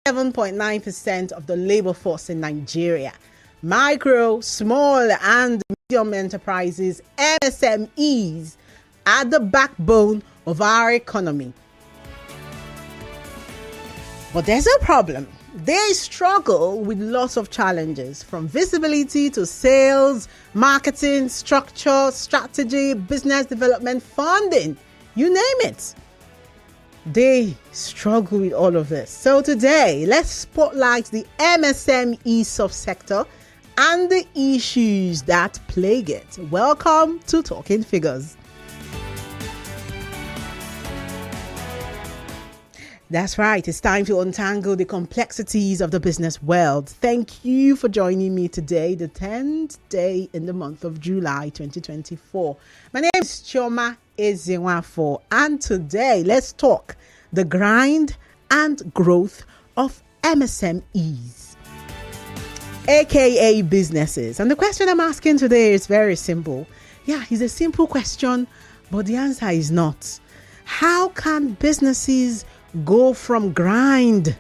7.9% of the labor force in Nigeria. Micro, small, and medium enterprises, MSMEs, are the backbone of our economy. But there's a problem. They struggle with lots of challenges, from visibility to sales, marketing, structure, strategy, business development, funding, you name it. They struggle with all of this. So today, let's spotlight the MSME subsector and the issues that plague it. Welcome to Talking Figures. That's right. It's time to untangle the complexities of the business world. Thank you for joining me today, the 10th day in the month of July 2024. My name is Chioma Ezenwafo, and today let's talk the grind and growth of MSMEs, aka businesses. And the question I'm asking today is very simple. Yeah, it's a simple question, but the answer is not. How can businesses go from grind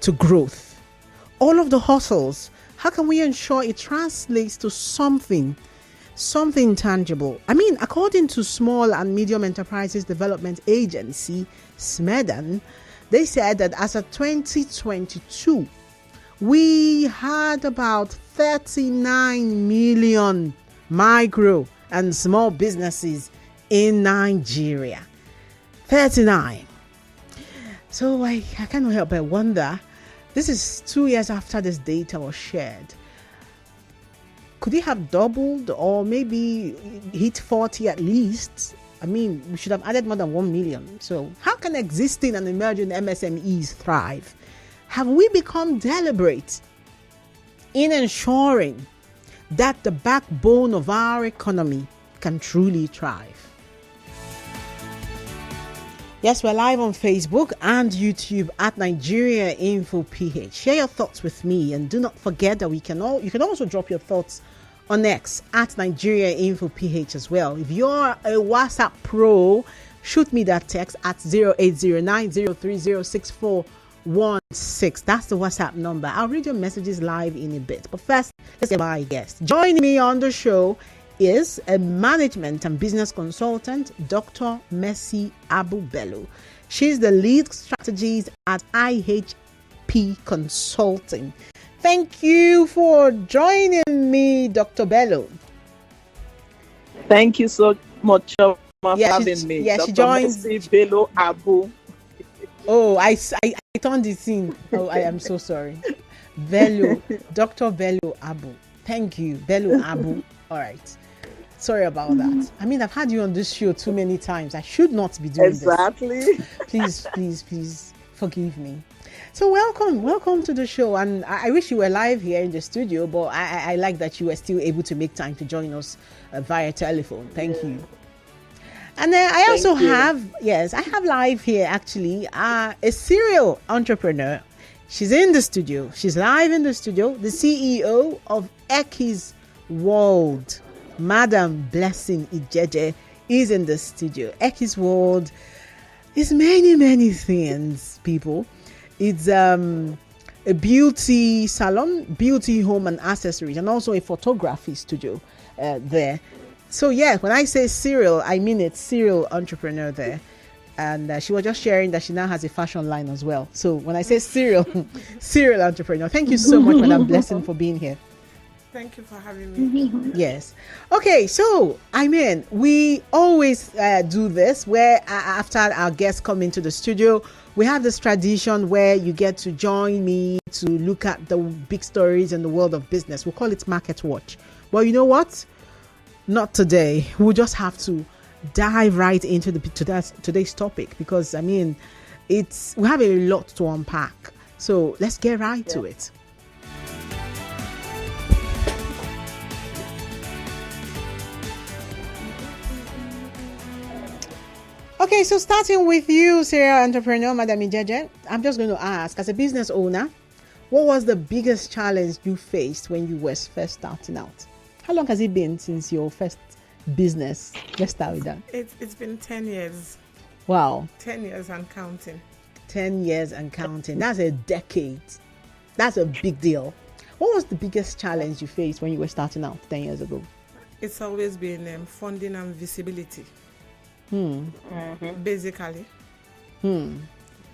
to growth? All of the hustles, how can we ensure it translates to something tangible? I mean, according to Small and Medium Enterprises Development Agency, SMEDAN, they said that as of 2022, we had about 39 million micro and small businesses in Nigeria. 39. So I cannot help but wonder, this is 2 years after this data was shared. Could it have doubled or maybe hit 40 at least? I mean, we should have added more than 1 million. So how can existing and emerging MSMEs thrive? Have we become deliberate in ensuring that the backbone of our economy can truly thrive? Yes, we're live on Facebook and YouTube at Nigeria Info PH. Share your thoughts with me, and do not forget that you can also drop your thoughts on X at Nigeria Info PH as well. If you're a WhatsApp pro, shoot me that text at 0809030641. That's the WhatsApp number. I'll read your messages live in a bit. But first, let's get my guest. Joining me on the show is a management and business consultant, Dr. Mercy Abu-Bello. She's the lead strategist at IHP Consulting. Thank you for joining me, Dr. Bello. Thank you so much for having me. Yeah, she joins. Bello Abu. Oh, I turned this in. Oh, I am so sorry. Bello, Dr. Bello Abu. Thank you, Bello Abu. All right. Sorry about that. I mean, I've had you on this show too many times. I should not be doing this. Please forgive me. So welcome to the show. And I wish you were live here in the studio, but I like that you were still able to make time to join us via telephone. Thank you. And then I also have live here actually a serial entrepreneur. She's in the studio. She's live in the studio. The CEO of Eki's World, Madam Blessing Idjedje, is in the studio. Eki's World is many things, people. It's a beauty salon, beauty home and accessories, and also a photography studio there. So yeah, when I say serial, I mean it's serial entrepreneur there. And she was just sharing that she now has a fashion line as well. So when I say serial entrepreneur, thank you so much, Madam Blessing, for being here. Thank you for having me. Yes. Okay, so I mean, we always do this where after our guests come into the studio, we have this tradition where you get to join me to look at the big stories in the world of business. We call it Market Watch. Well, you know what? Not today. We'll just have to dive right into today's topic, because I mean, we have a lot to unpack. So let's get right to it. Okay, so starting with you, serial entrepreneur, Madam Idjedje, I'm just going to ask, as a business owner, what was the biggest challenge you faced when you were first starting out? How long has it been since your first business? Let's start with that. It's been 10 years. Wow. 10 years and counting. 10 years and counting. That's a decade. That's a big deal. What was the biggest challenge you faced when you were starting out 10 years ago? It's always been funding and visibility. Basically.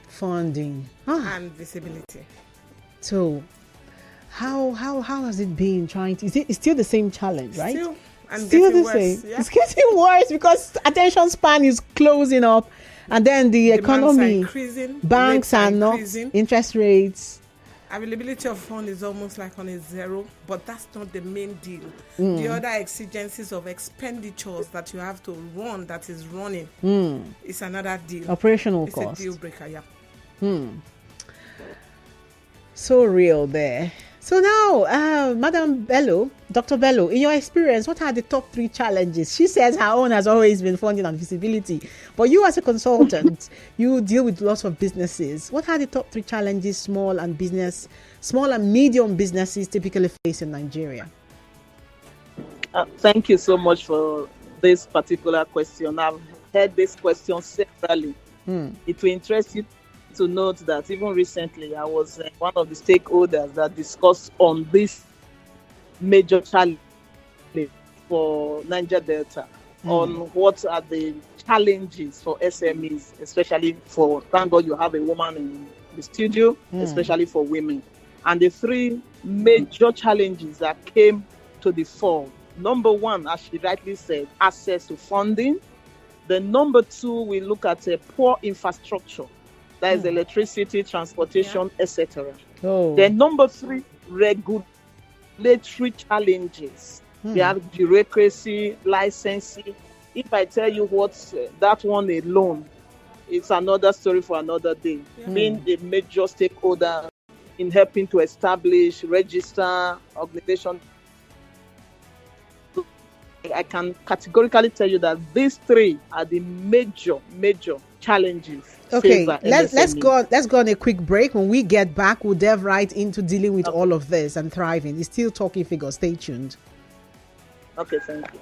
Funding and visibility. So, how has it been trying to? It's still the same challenge, right? Still the worse, same. yeah. It's getting worse because attention span is closing up, and then the economy, banks are not, interest rates. Availability of funds is almost like on a zero, but that's not the main deal. The other exigencies of expenditures that you have to run, that is running, is another deal. Operational it's cost. It's a deal breaker, yeah. So real there. So now, Madam Bello, Dr. Bello, in your experience, what are the top 3 challenges? She says her own has always been funding and visibility. But you as a consultant, you deal with lots of businesses. What are the top 3 challenges small and medium businesses typically face in Nigeria? Thank you so much for this particular question. I've heard this question severally. It will interest you to note that even recently I was one of the stakeholders that discussed on this major challenge for Niger Delta on what are the challenges for SMEs, especially for, thank God you have a woman in the studio, especially for women. And the 3 major challenges that came to the fore. Number 1, as she rightly said, access to funding. The number 2, we look at a poor infrastructure. That is electricity, transportation, etc. Then number 3, regulatory challenges. We have bureaucracy, licensing. If I tell you what's that one alone, it's another story for another day. Being a major stakeholder in helping to establish, register, organization. I can categorically tell you that these 3 are the major challenges. Okay, let's go on a quick break. When we get back, we'll delve right into dealing with all of this and thriving. It's still Talking Figures. Stay tuned. Okay, thank you.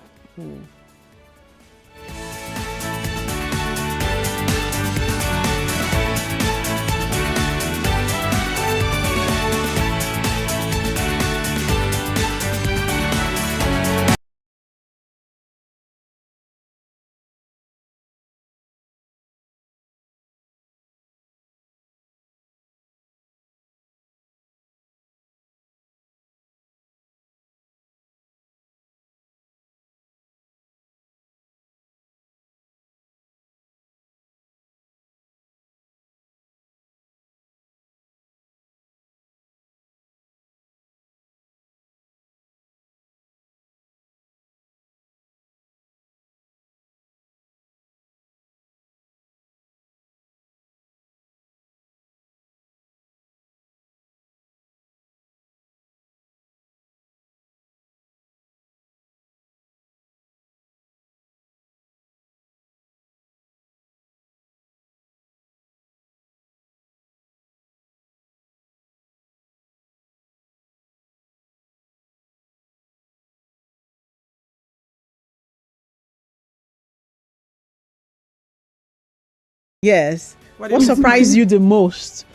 Yes. What surprised you the most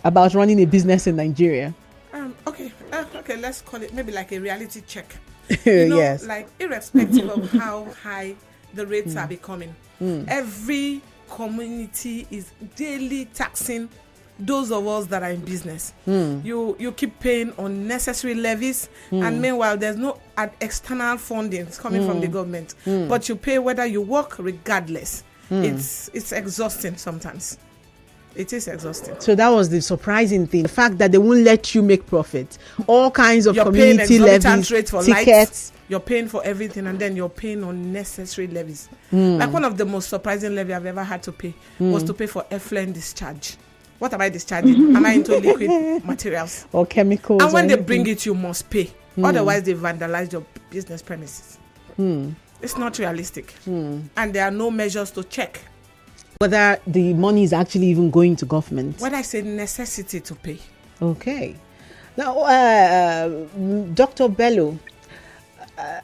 about running a business in Nigeria? Okay, let's call it maybe like a reality check. Yes. Like irrespective of how high the rates are becoming, every community is daily taxing those of us that are in business. You keep paying unnecessary levies, and meanwhile there's no external funding coming from the government, but you pay whether you work regardless. It's exhausting sometimes. It is exhausting. So that was the surprising thing, the fact that they won't let you make profit. All kinds of community levies, rate for tickets. Lights, you're paying for everything, and then you're paying unnecessary levies. Like one of the most surprising levy I've ever had to pay was to pay for effluent discharge. What am I discharging? Am I into liquid materials or chemicals? And when they bring it, you must pay. Otherwise, they vandalize your business premises. It's not realistic, and there are no measures to check whether the money is actually even going to government. When I say necessity to pay. Okay. Now, Dr. Bello,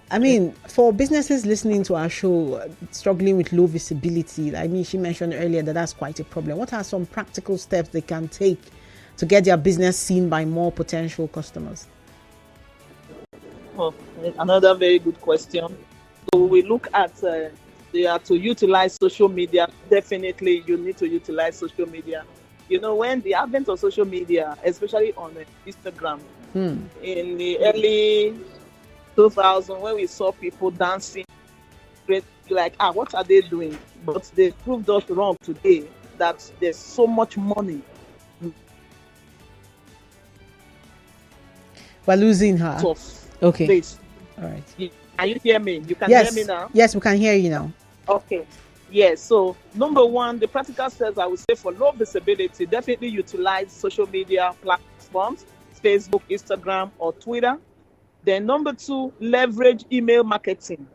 I mean, for businesses listening to our show, struggling with low visibility, I mean, she mentioned earlier that that's quite a problem. What are some practical steps they can take to get their business seen by more potential customers? Oh, another very good question. So we look at they are to utilize social media. Definitely, you need to utilize social media. You know, when the advent of social media, especially on Instagram, in the early 2000, when we saw people dancing, like, what are they doing? But they proved us wrong today that there's so much money. We're losing her. Okay. This. All right. Can you hear me? You can Yes. hear me now? Yes, we can hear you now. Okay. Yes. So number one, the practical steps I would say for low visibility, definitely utilize social media platforms, Facebook, Instagram, or Twitter. Then number two, leverage email marketing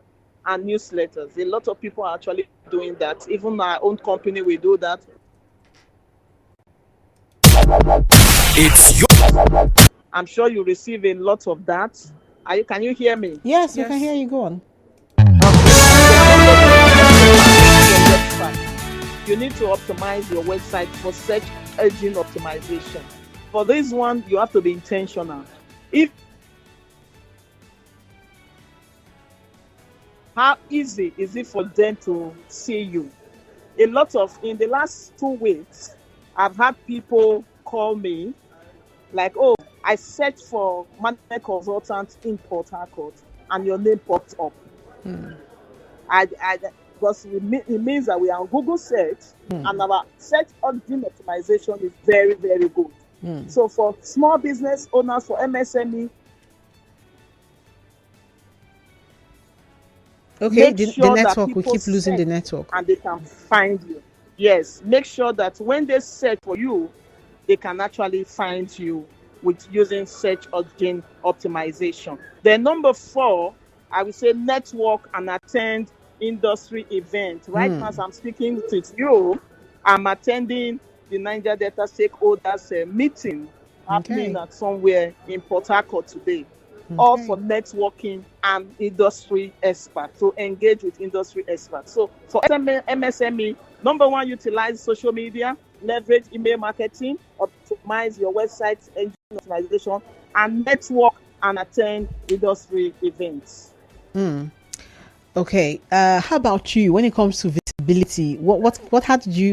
and newsletters. A lot of people are actually doing that. Even our own company, we do that. I'm sure you receive a lot of that. Can you hear me? Yes, we can hear you. Go on. You need to optimize your website for search engine optimization. For this one, you have to be intentional. How easy is it for them to see you? In the last 2 weeks, I've had people call me like, oh, I searched for management consultant in Port Harcourt and your name popped up. Because it means that we are on Google search and our search engine optimization is very, very good. So for small business owners, for MSME, okay, the network, we keep losing the network. And they can find you. Yes, make sure that when they search for you, they can actually find you with using search engine optimization. Then number 4, I would say network and attend industry events. Right now, as I'm speaking to you, I'm attending the Niger Delta stakeholders meeting happening at somewhere in Port Harcourt today. All for networking and industry experts. So engage with industry experts. So for MSME, number 1, utilize social media, leverage email marketing, optimize your website engine optimization, and network and attend industry events. Okay. How about you? When it comes to visibility,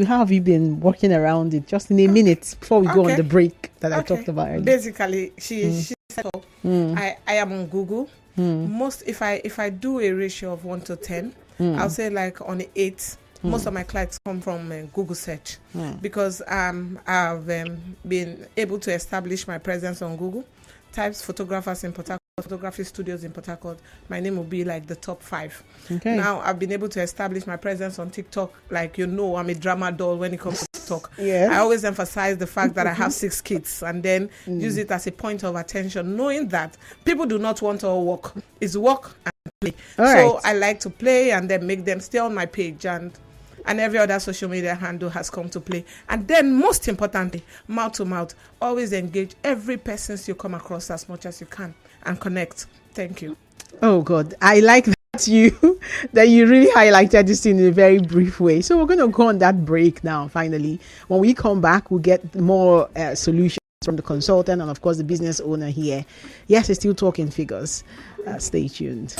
how have you been working around it? Just in a minute before we go on the break that I talked about earlier. Basically, she said, I am on Google. Most if I do a ratio of 1 to 10, I'll say like on 8. Most of my clients come from Google search because I've been able to establish my presence on Google. Types photographers in Port Harcourt, photography studios in Port Harcourt, my name will be like the top 5. Now I've been able to establish my presence on TikTok. Like, I'm a drama doll when it comes to TikTok. I always emphasize the fact that I have 6 kids and then use it as a point of attention, knowing that people do not want to work. It's work and play. So I like to play and then make them stay on my page, and every other social media handle has come to play. And then most importantly, mouth to mouth, always engage every person you come across as much as you can and connect. Thank you. Oh God, I like that you really highlighted this in a very brief way. So we're going to go on that break now. Finally, when we come back, we'll get more solutions from the consultant and of course the business owner here. Yes, he's still talking figures. Stay tuned.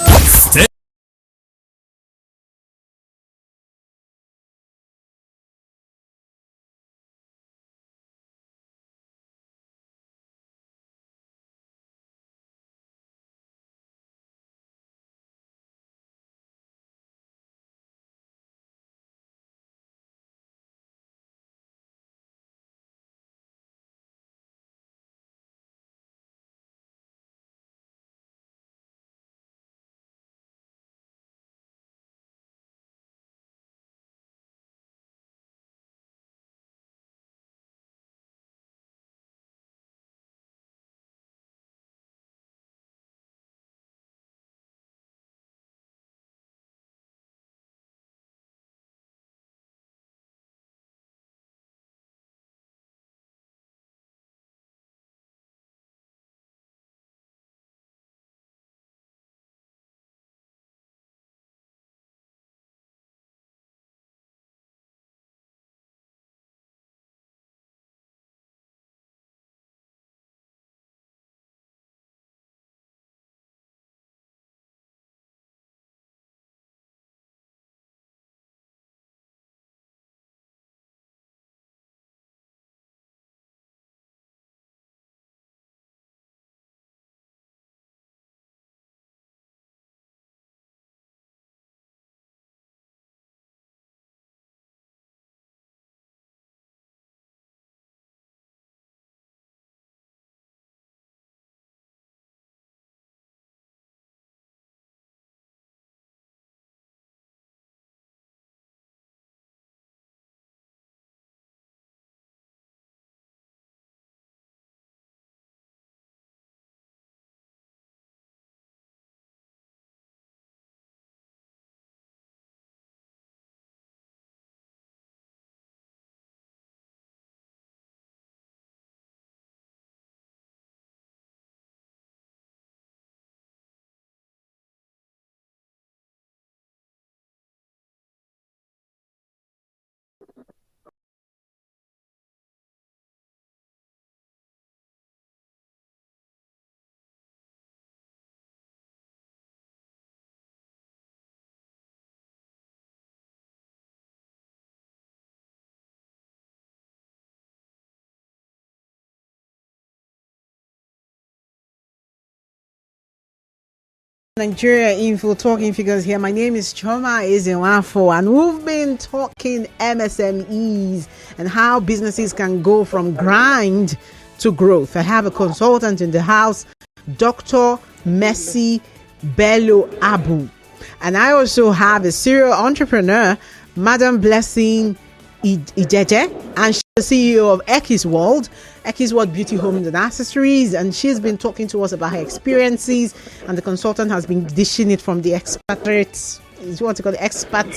Nigeria Info Talking Figures here. My name is Choma Ezenwafo, and we've been talking MSMEs and how businesses can go from grind to growth. I have a consultant in the house, Dr. Abu-Bello Abu. And I also have a serial entrepreneur, Madam Blessing Idjedje, and she's the CEO of Ekis World Beauty Homes and Accessories, and she's been talking to us about her experiences, and the consultant has been dishing it from the expatriates, you want to call the expat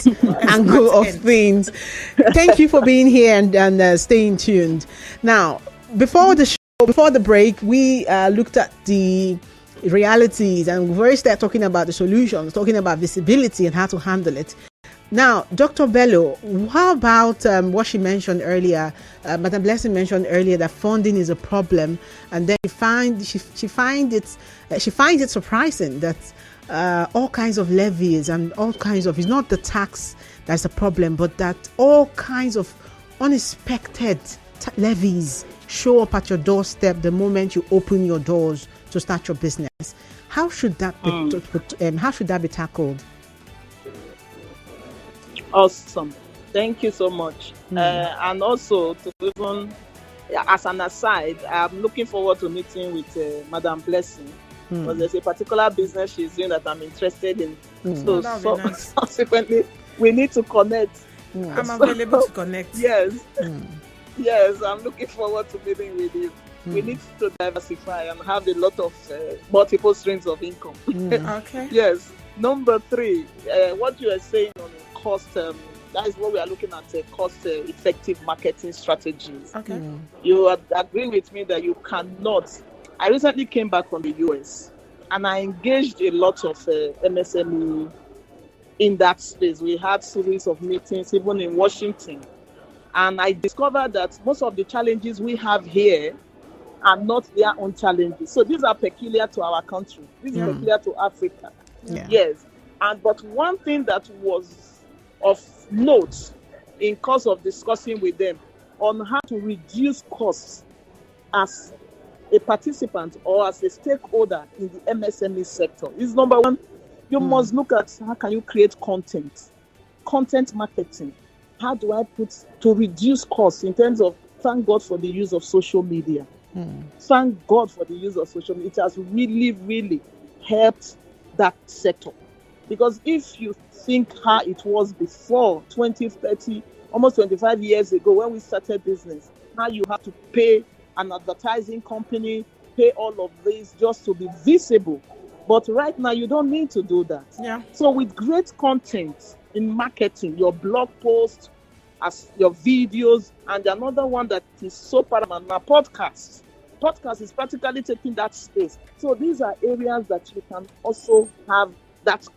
angle of things. Thank you for being here and staying tuned. Now, before the break, we looked at the realities, and we've already started talking about the solutions, talking about visibility and how to handle it. Now, Dr. Bello, how about what she mentioned earlier? Madam Blessing mentioned earlier that funding is a problem, and then she finds it surprising that all kinds of levies and all kinds of, it's not the tax that's a problem, but that all kinds of unexpected levies show up at your doorstep the moment you open your doors to start your business. How should that be tackled? Awesome. Thank you so much. And also, to even as an aside, I'm looking forward to meeting with Madam Blessing, because there's a particular business she's doing that I'm interested in. So nice. Consequently, we need to connect. I'm available to connect. Yes. Yes, I'm looking forward to meeting with you. We need to diversify and have a lot of multiple streams of income. Okay. Yes. Number 3, what you are saying on cost, that is what we are looking at, cost-effective marketing strategies. Okay. You agree with me that you cannot. I recently came back from the US, and I engaged a lot of MSME in that space. We had series of meetings, even in Washington, and I discovered that most of the challenges we have here are not their own challenges. So these are peculiar to our country. These are peculiar to Africa. Yeah. Yes. But one thing that was of note in course of discussing with them on how to reduce costs as a participant or as a stakeholder in the MSME sector is, number 1, you must look at how can you create content marketing. How do I put to reduce costs in terms of, thank God for the use of social media. Thank God for the use of social media. It has really, really helped that sector. Because if you think how it was before, 20, 30, almost 25 years ago when we started business, how you have to pay an advertising company, pay all of this just to be visible. But right now, you don't need to do that. Yeah. So with great content in marketing, your blog posts, as your videos, and another one that is so paramount now, podcasts. Podcast is practically taking that space. So these are areas that you can also have that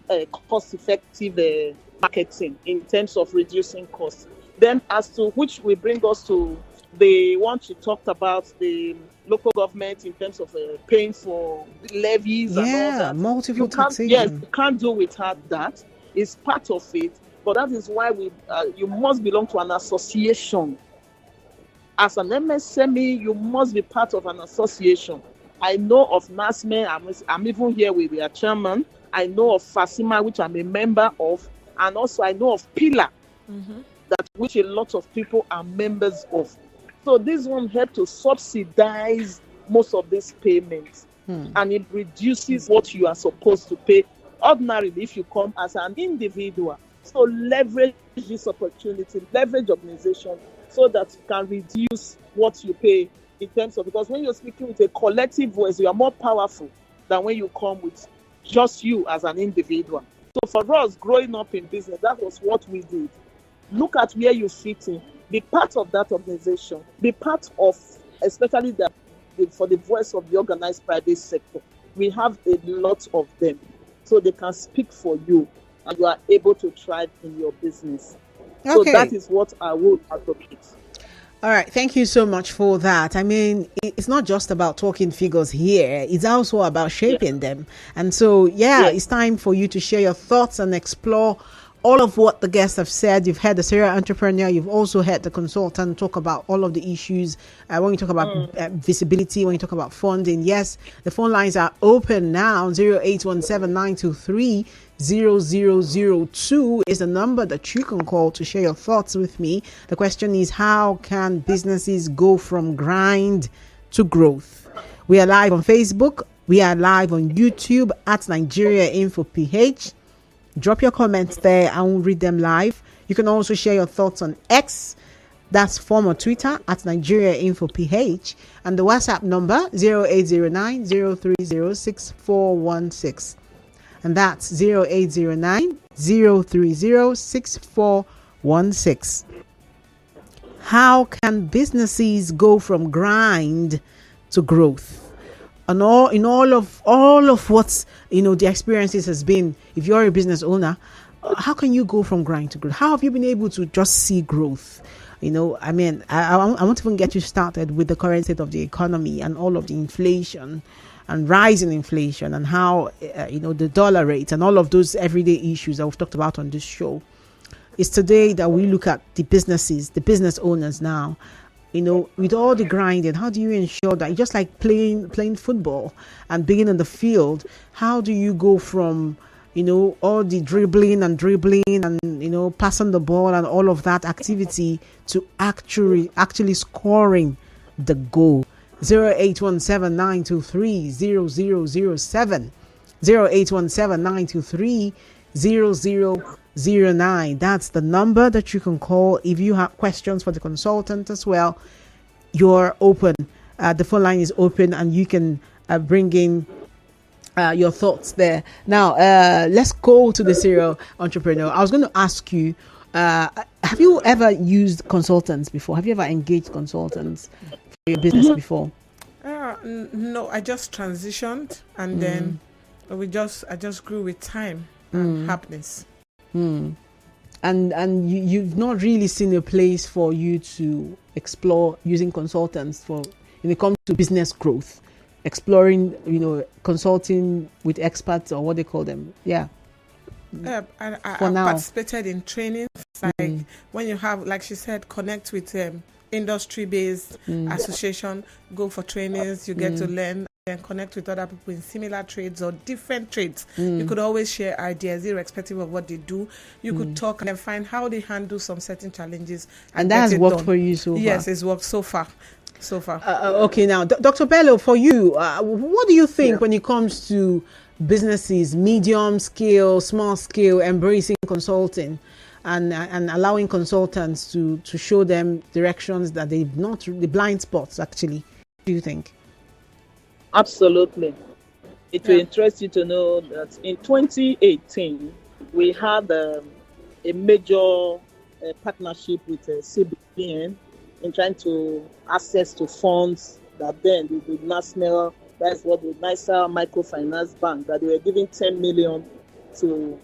cost-effective marketing in terms of reducing costs. Then as to which will bring us to the one you talked about, the local government in terms of paying for levies and all that. Multiple taxation. Yes, you can't do without that. It's part of it. But that is why you must belong to an association. As an MSME, you must be part of an association. I know of MSMEs, I'm even here with their chairman. I know of FASIMA, which I'm a member of, and also I know of PILA, which a lot of people are members of. So this one helps to subsidize most of these payments, and it reduces what you are supposed to pay ordinarily if you come as an individual. So leverage this opportunity, leverage organization, so that you can reduce what you pay in terms of, because when you're speaking with a collective voice, you are more powerful than when you come with just you as an individual. So for us, growing up in business, that was what we did. Look at where you fit in. Be part of that organization. Be part of, especially for the voice of the organized private sector. We have a lot of them. So they can speak for you, and you are able to thrive in your business. Okay. So that is what I would advocate. All right. Thank you so much for that. I mean, it's not just about talking figures here. It's also about shaping them. And so, it's time for you to share your thoughts and explore all of what the guests have said. You've heard the serial entrepreneur. You've also heard the consultant talk about all of the issues. When you talk about visibility, when you talk about funding, yes, the phone lines are open now. 08179230002 is the number that you can call to share your thoughts with me. The question is, how can businesses go from grind to growth? We are live on Facebook. We are live on YouTube at Nigeria Info PH. Drop your comments there. I will read them live. You can also share your thoughts on X, that's former Twitter, at Nigeria Info PH, and the WhatsApp number 0809-030-6416, and that's 0809-030-6416. How can businesses go from grind to growth? And all of what's, the experiences has been, if you're a business owner, how can you go from grind to growth? How have you been able to just see growth? I won't even get you started with the current state of the economy and all of the inflation and rising inflation and how, the dollar rate and all of those everyday issues that we've talked about on this show. It's today that we look at the businesses, the business owners now. With all the grinding, how do you ensure that, just like playing football and being in the field, how do you go from, all the dribbling and passing the ball and all of that activity to actually scoring the goal? 08179230007, 08179230009. That's the number that you can call if you have questions for the consultant as well. You're open. The phone line is open, and you can bring in your thoughts there. Now, let's go to the serial entrepreneur. I was going to ask you, have you ever used consultants before? Have you ever engaged consultants for your business before? No, I just transitioned, and then I just grew with time and happiness. And you've not really seen a place for you to explore using consultants for when it comes to business growth, exploring, consulting with experts, or what they call them. I participated in trainings, like when you have, like she said, connect with industry-based association, go for trainings, you get to learn and connect with other people in similar trades or different trades. You could always share ideas irrespective of what they do. You could talk and then find how they handle some certain challenges. And that has worked for you so far? Yes, it's worked so far. Okay, now, Dr. Bello, for you, what do you think when it comes to businesses, medium scale, small scale, embracing consulting and allowing consultants to show them directions that they've not, the blind spots actually? What do you think? Absolutely. It will interest you to know that in 2018, we had a major partnership with CBN in trying to access to funds that then the national, that's what the NISA Microfinance Bank, that they were giving 10 million to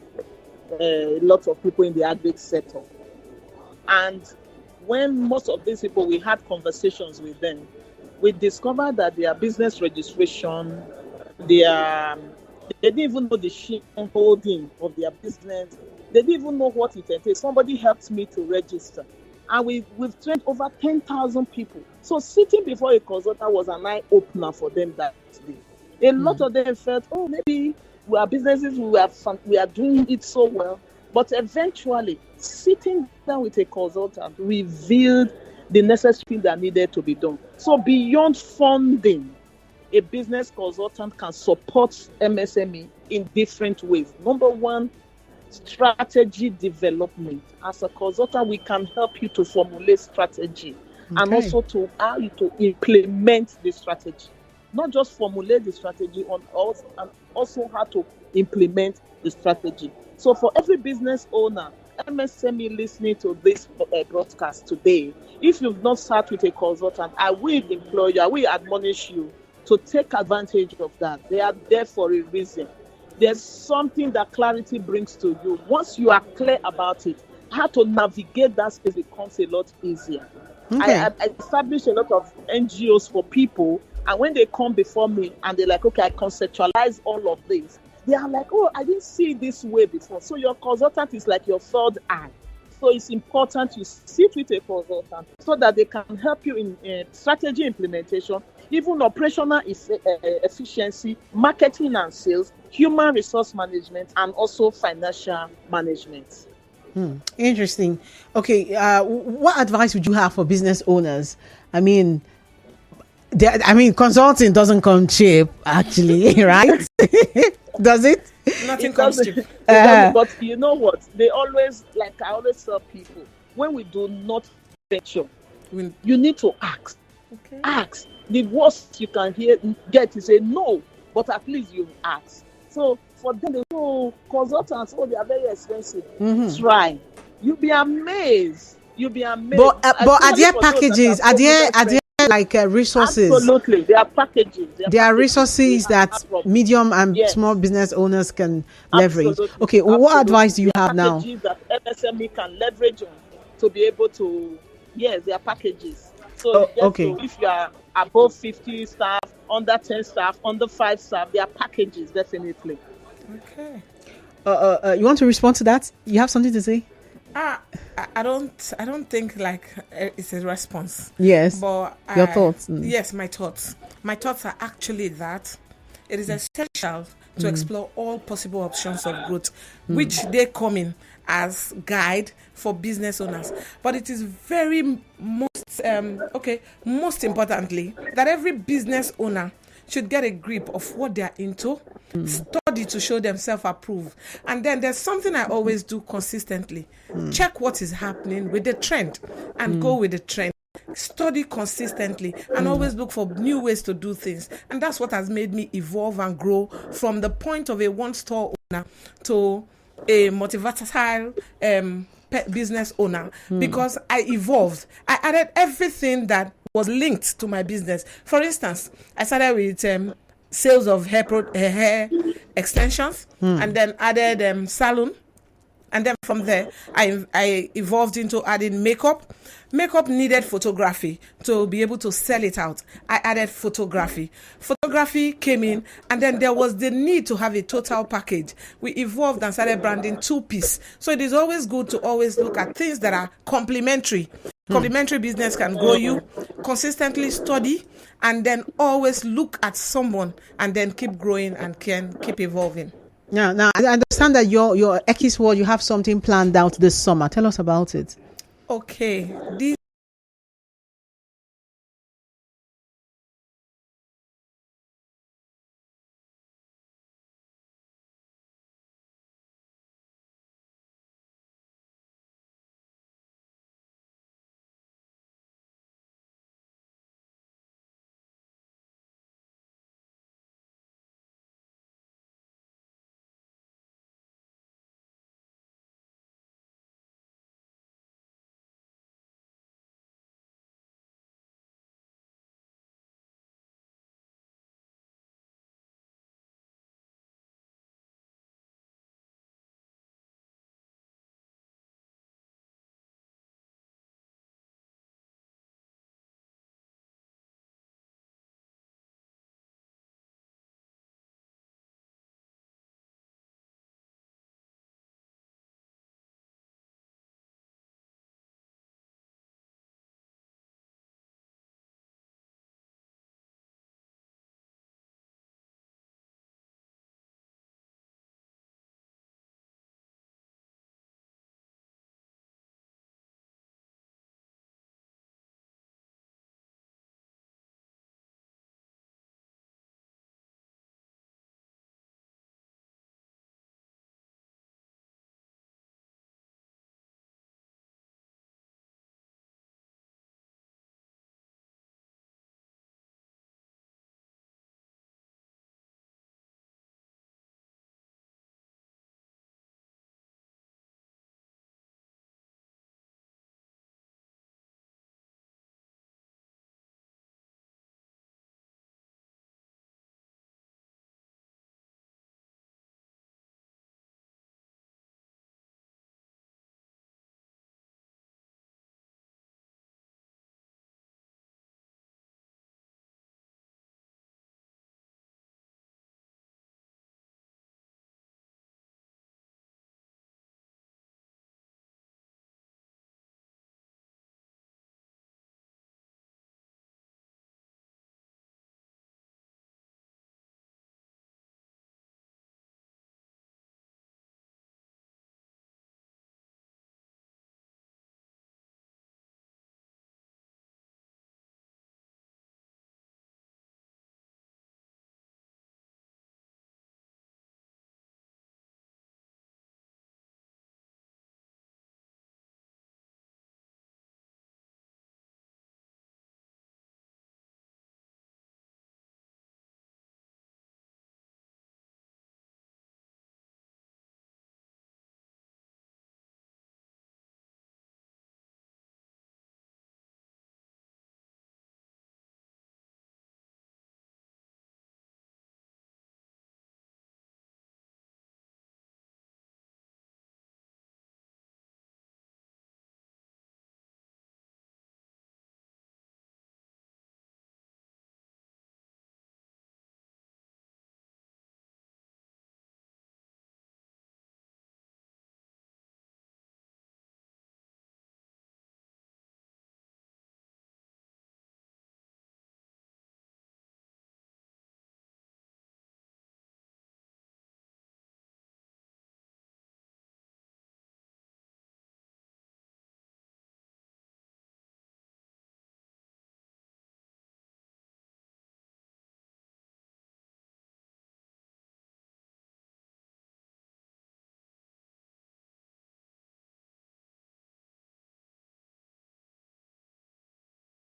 a lot of people in the agri sector. And when most of these people, we had conversations with them, we discovered that their business registration, they didn't even know the shareholding of their business. They didn't even know what it entails. Somebody helped me to register. And we've trained over 10,000 people. So sitting before a consultant was an eye-opener for them that day. A lot of them felt, maybe we are businesses, we are doing it so well. But eventually, sitting down with a consultant revealed the necessary thing that needed to be done. So beyond funding, a business consultant can support MSME in different ways. Number one, strategy development. As a consultant, we can help you to formulate strategy and also to how you to implement the strategy. Not just formulate the strategy and also how to implement the strategy. So for every business owner, MSME listening to this broadcast today, if you've not sat with a consultant, I will implore you, I will admonish you to take advantage of that. They are there for a reason. There's something that clarity brings to you. Once you are clear about it, how to navigate that space becomes a lot easier. I established a lot of NGOs for people, and when they come before me and they're like, okay, I conceptualize all of this, they are like, oh, I didn't see it this way before. So your consultant is like your third eye. So it's important you sit with a consultant so that they can help you in strategy implementation, even operational efficiency, marketing and sales, human resource management, and also financial management. Interesting. Okay, what advice would you have for business owners? I mean, consulting doesn't come cheap, actually, right? Does it? Nothing It comes doesn't, cheap. it doesn't, but you know what? They always, like I always tell people, when we do not venture, We- you need to ask. Okay. Ask. The worst you can get is a no, but at least you've asked. So for them, they go, consultants, oh, they are very expensive. Try. You'll be amazed. You'll be amazed. But are Especially there for those that packages? are so Are there like resources? Absolutely. There are packages. There are packages. resources We have that no problem. medium and Yes. small business owners can leverage. Absolutely. Okay, what Absolutely. advice do you There are have now? packages that MSME can leverage on to be able to, yes, there are packages. So okay. if you are above 50 staff, under 10 staff, under 5 staff, there are packages, definitely. Okay. You want to respond to that? You have something to say? I don't think like it's a response. Yes. But your thoughts. Yes, my thoughts. My thoughts are actually that it is essential to explore all possible options of growth, which they come in as guide for business owners. But it is very most importantly that every business owner should get a grip of what they are into, study to show themselves approved. And then there's something I always do consistently. Check what is happening with the trend and go with the trend. Study consistently and always look for new ways to do things. And that's what has made me evolve and grow from the point of a one-store owner to a multi-versatile business owner, because I evolved. I added everything that was linked to my business. For instance, I started with sales of hair extensions, and then added salon. And then from there, I evolved into adding makeup. Makeup needed photography to be able to sell it out. I added photography. Photography came in, and then there was the need to have a total package. We evolved and started branding two-piece. So it is always good to always look at things that are complementary. Complementary business can grow you. Consistently study, and then always look at someone, and then keep growing and can keep evolving. Yeah, now I understand that your Ekis World, you have something planned out this summer. Tell us about it. Okay, this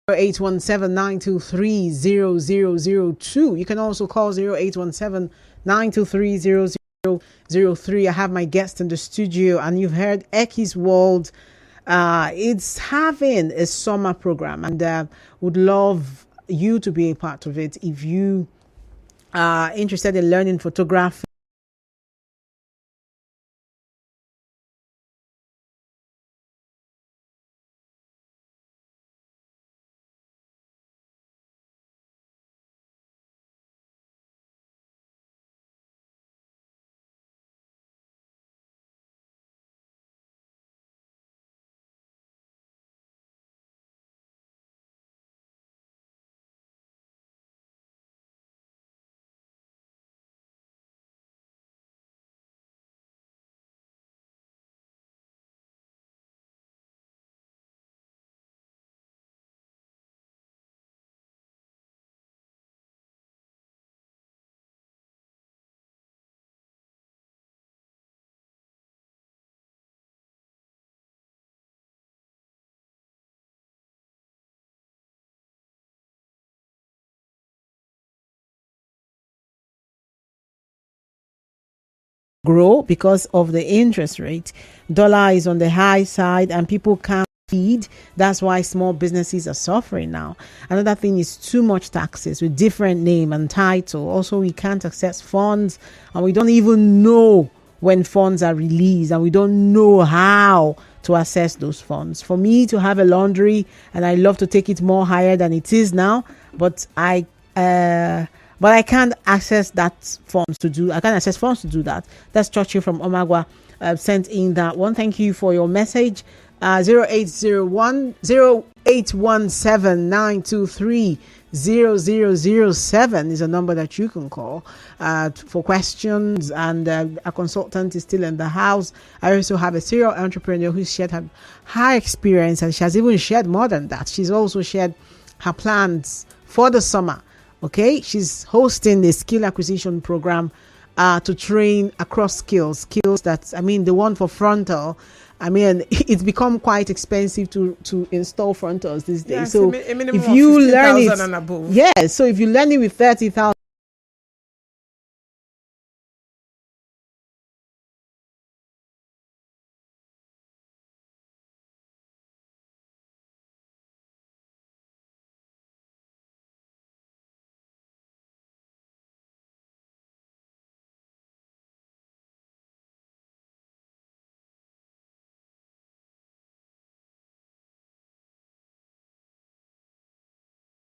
0817-923-0002. You can also call 0817-923-0003. I have my guest in the studio, and you've heard Eki's World. It's having a summer program, and would love you to be a part of it. If you are interested in learning photography, grow because of the interest rate. Dollar is on the high side and people can't feed. That's why small businesses are suffering now. Another thing is too much taxes with different name and title. Also, we can't access funds, and we don't even know when funds are released, and we don't know how to access those funds. For me to have a laundry, and I love to take it more higher than it is now, but I can't access funds to do that. That's Churchill from Omagwa sent in that one. Thank you for your message. 0801-923-0007 is a number that you can call for questions, and a consultant is still in the house. I also have a serial entrepreneur who's shared her experience, and she has even shared more than that. She's also shared her plans for the summer. Okay, she's hosting a skill acquisition program to train across skills that, the one for frontal. It's become quite expensive to install frontals these days. Yes, so a minimum if of you learn 15,000 it, and above. yeah. So if you learn it with 30,000.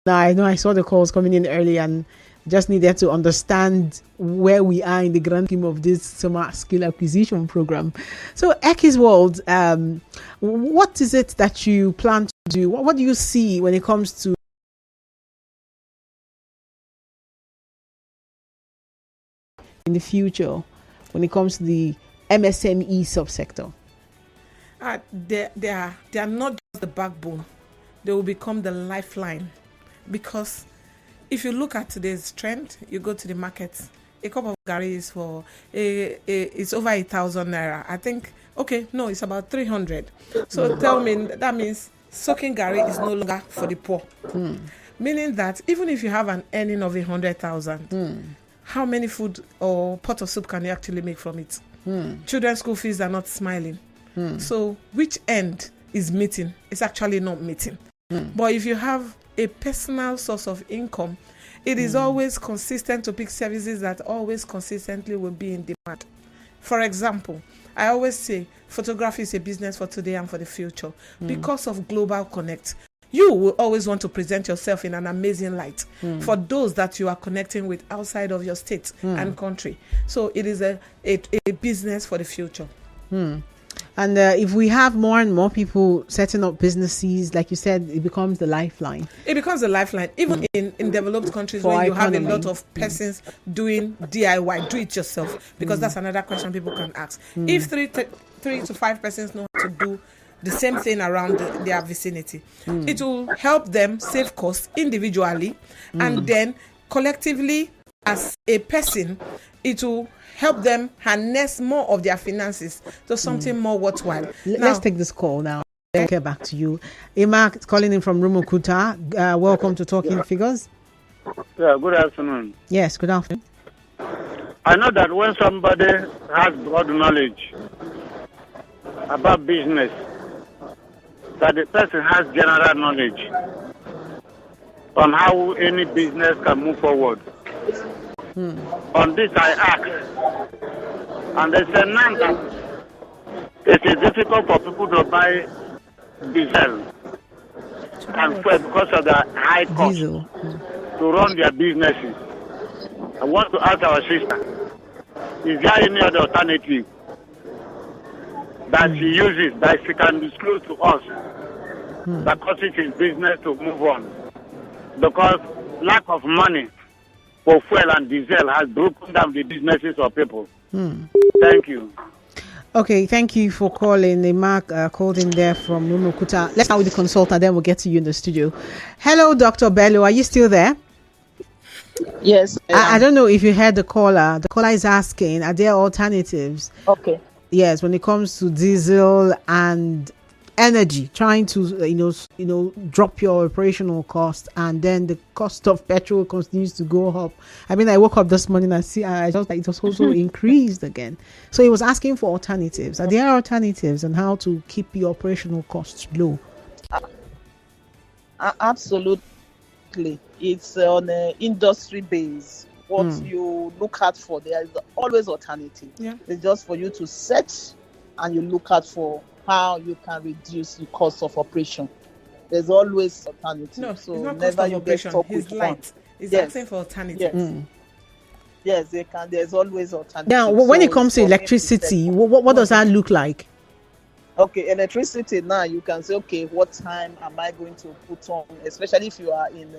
Now, I know I saw the calls coming in early and just needed to understand where we are in the grand scheme of this summer skill acquisition program. So, Eki's World, what is it that you plan to do? What do you see when it comes to in the future when it comes to the MSME subsector? They are not just the backbone. They will become the lifeline. Because if you look at today's trend, you go to the market, a cup of gari is for it's over 1,000 naira. I think it's about 300. So tell me, that means soaking gari is no longer for the poor. Meaning that even if you have an earning of 100,000, how many food or pot of soup can you actually make from it? Children's school fees are not smiling. So which end is meeting? It's actually not meeting. But if you have a personal source of income, it is always consistent to pick services that always consistently will be in demand. For example, I always say photography is a business for today and for the future because of global connect. You will always want to present yourself in an amazing light for those that you are connecting with outside of your state and country. So it is a business for the future. And if we have more and more people setting up businesses, like you said, it becomes the lifeline. It becomes a lifeline. Even in developed countries where you have a lot of persons doing DIY, do it yourself, because that's another question people can ask. If three to five persons know how to do the same thing around their vicinity, it will help them save costs individually, and then collectively as a person, it will help them harness more of their finances to something more worthwhile. Let's take this call now. Then we'll get back to you. Mark calling in from Rumukuta. Welcome to Talking Figures. Yeah, good afternoon. Yes, good afternoon. I know that when somebody has broad knowledge about business, that the person has general knowledge on how any business can move forward. On this I ask, and they say now that it is difficult for people to buy diesel and fuel because of the high cost to run their businesses. I want to ask our sister, is there any other alternative that she uses that she can disclose to us that causes his business to move on? Because lack of money for fuel and diesel has broken down the businesses of people. Thank you. Okay, thank you for calling. Mark called in there from Rumukuta. Let's start with the consultant, then we'll get to you in the studio. Hello, Dr. Bello. Are you still there? Yes. I don't know if you heard the caller. The caller is asking, are there alternatives? Okay. Yes, when it comes to diesel and energy, trying to drop your operational cost, and then the cost of petrol continues to go up. I mean, I woke up this morning and I just like it was also increased again. So he was asking for alternatives. Are there alternatives on how to keep your operational costs low? Absolutely. It's on an industry base. What you look at for, there is always alternative. Yeah. It's just for you to search and you look at for how you can reduce the cost of operation. There's always alternative. No, so it's not never cost of you operation. get stuck He's with light. one. He's Yes. asking for alternative. Yes, they can. There's always alternative. Now, when So it comes to for me, electricity, what does that look like? Okay, electricity now you can say, okay, what time am I going to put on, especially if you are in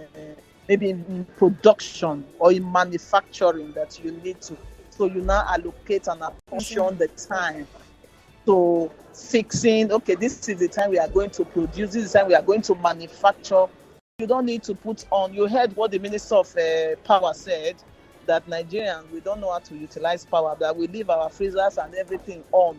maybe in production or in manufacturing that you need to. So you now allocate and apportion the time to fixing, okay, this is the time we are going to produce, this is the time we are going to manufacture. You don't need to put on, you heard what the Minister of Power said, that Nigerians, we don't know how to utilize power, that we leave our freezers and everything on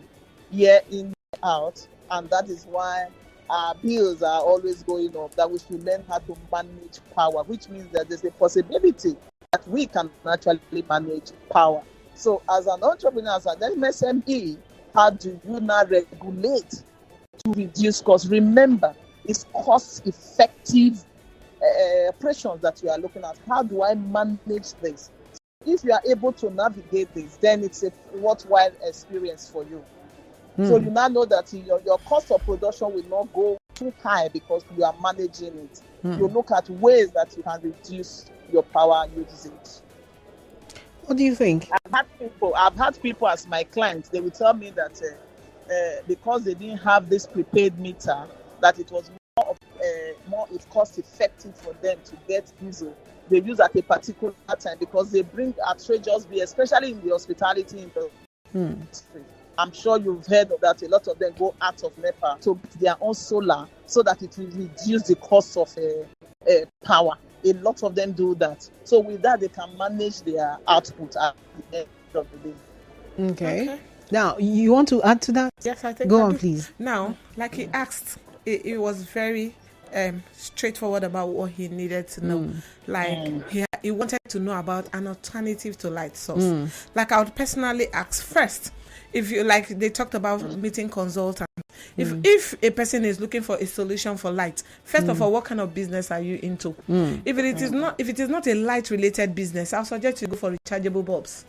year in, year out, and that is why our bills are always going up, that we should learn how to manage power, which means that there's a possibility that we can actually manage power. So as an entrepreneur, as an MSME, how do you now regulate to reduce costs? Remember, it's cost-effective operations that you are looking at. How do I manage this? If you are able to navigate this, then it's a worthwhile experience for you. So you now know that your cost of production will not go too high because you are managing it. You look at ways that you can reduce your power usage. What do you think? I've had people as my clients, they will tell me that because they didn't have this prepaid meter, that it was more cost effective for them to get diesel. They use at a particular time because they bring outrageous bill, especially in the hospitality industry. I'm sure you've heard of that. A lot of them go out of NEPA to their own solar so that it will reduce the cost of power. A lot of them do that. So with that, they can manage their output at the end of the day. Okay. Now, you want to add to that? Yes, I think. Go on, please. Now, like he asked, it was very straightforward about what he needed to know. He wanted to know about an alternative to light source. Like I would personally ask first, if you like, they talked about meeting consultants. If a person is looking for a solution for light, first of all, what kind of business are you into? If it is not a light related business, I'll suggest you go for rechargeable bulbs.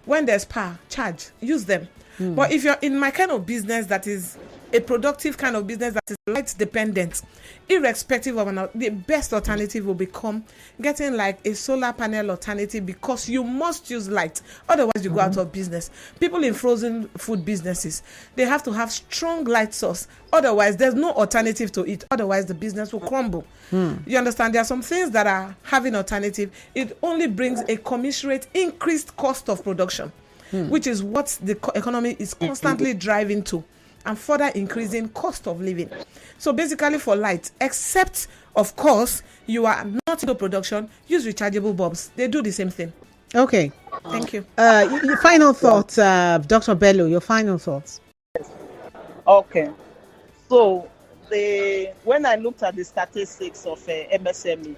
When there's power, charge, use them. But if you're in my kind of business that is a productive kind of business that is light dependent, irrespective of the best alternative will become getting like a solar panel alternative, because you must use light, otherwise you go out of business. People in frozen food businesses, they have to have strong light source, otherwise there's no alternative to it, otherwise the business will crumble. You understand? There are some things that are having alternative, it only brings a commensurate increased cost of production, which is what the economy is constantly driving to, and further increasing cost of living. So basically for light, except of course you are not into production, use rechargeable bulbs. They do the same thing. Okay. Thank you. Your final thoughts, Dr. Bello, your final thoughts. Okay. So when I looked at the statistics of MSME,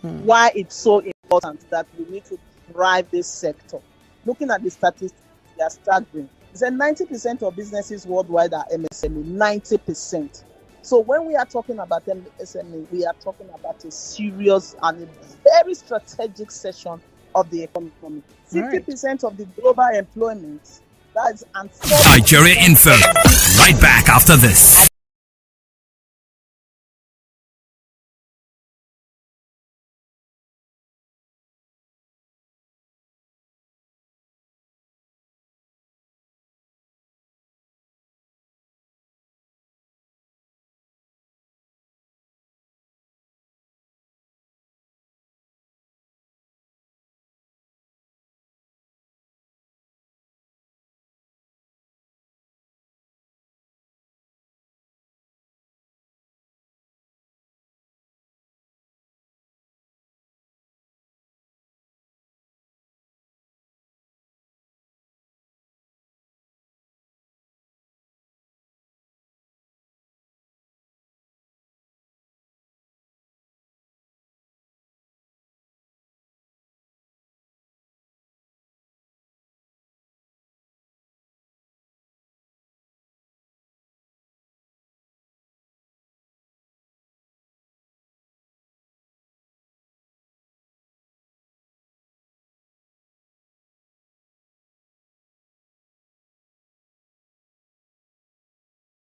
why it's so important that we need to drive this sector. Looking at the statistics, they are staggering. It's 90% of businesses worldwide are MSME, 90%. So when we are talking about MSME, we are talking about a serious and a very strategic section of the economy. 50% of the global employment, that's Nigeria Info. Right back after this.